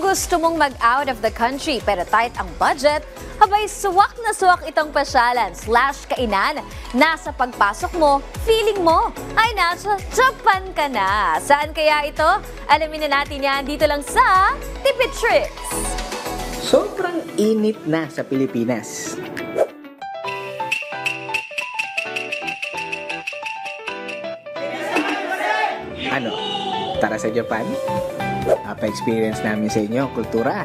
gusto mong mag-out of the country pero tight ang budget, habay suwak na suwak itong pasyalan/kainan. Nasa pagpasok mo, feeling mo ay nasa Japan ka na. Saan kaya ito? Alamin na natin yan dito lang sa Tipid Tricks. Sobrang init na sa Pilipinas. Ano? Tara sa Japan? Pa-experience namin sa inyo ang kultura,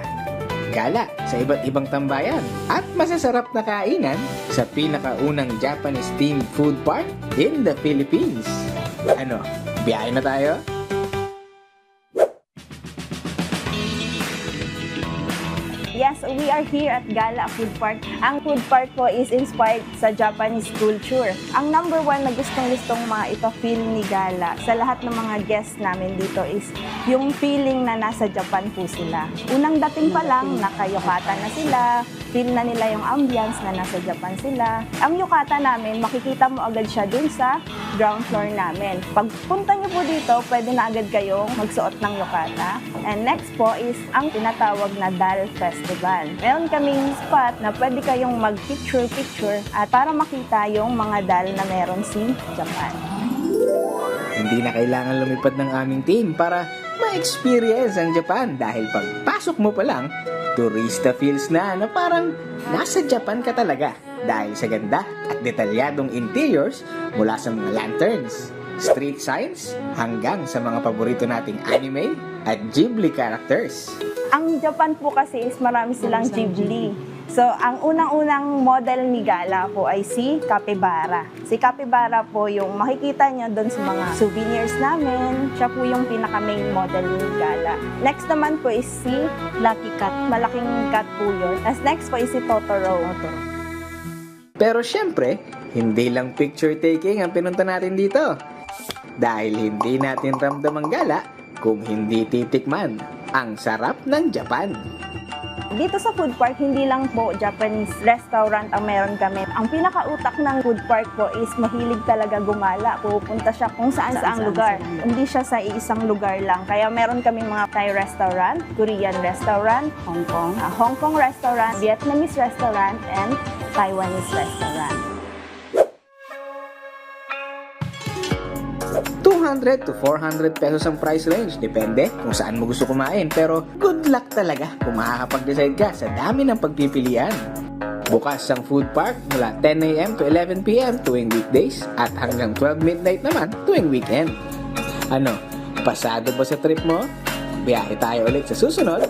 gala sa iba't ibang tambayan at masasarap na kainan sa pinakaunang Japanese themed food park in the Philippines. Ano? Biyahe na tayo? Yes, we are here at Gala Food Park. Ang food park po is inspired sa Japanese culture. Ang number one na gustong-gustong mga ito-feel ni Gala sa lahat ng mga guests namin dito is yung feeling na nasa Japan po sila. Unang dating pa lang, naka-yukata na sila, feel na nila yung ambience na nasa Japan sila. Ang yukata namin, makikita mo agad siya dun sa ground floor namin. Pag punta nyo po dito, pwede na agad kayong magsuot ng yukata. And next po is ang tinatawag na Dal Festival. Meron kaming spot na pwede kayong mag-picture-picture at para makita yung mga dal na meron si Japan. Hindi na kailangan lumipad ng aming team para ma-experience ang Japan dahil pagpasok mo pa lang, turista feels na parang nasa Japan ka talaga dahil sa ganda at detalyadong interiors mula sa mga lanterns, street signs, hanggang sa mga paborito nating anime at Ghibli characters. Ang Japan po kasi is marami silang Ghibli. So, ang unang-unang model ni Gala po ay si Capybara. Si Capybara po yung makikita nyo doon sa mga souvenirs namin. Siya po yung pinaka-main model ni Gala. Next naman po is si Lucky Cat. Malaking cat po yun. As next po is si Totoro. Pero syempre, hindi lang picture taking ang pinunta natin dito. Dahil hindi natin ramdam ang gala kung hindi titikman ang sarap ng Japan. Dito sa food park, hindi lang po Japanese restaurant ang meron kami. Ang pinakautak ng food park po is mahilig talaga gumala. Pupunta siya kung saan-saang lugar. Hindi siya sa isang lugar lang. Kaya meron kaming mga Thai restaurant, Korean restaurant, Hong Kong restaurant, Vietnamese restaurant, and Taiwanese restaurant. 200 to 400 pesos ang price range. Depende kung saan mo gusto kumain. Pero good luck talaga kung makakapag-decide ka sa dami ng pagpipilian. Bukas ang food park mula 10 a.m. to 11 p.m. tuwing weekdays at hanggang 12 midnight naman tuwing weekend. Ano, pasado ba sa trip mo? Biyahe tayo ulit sa susunod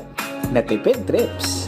na Tipid Trips.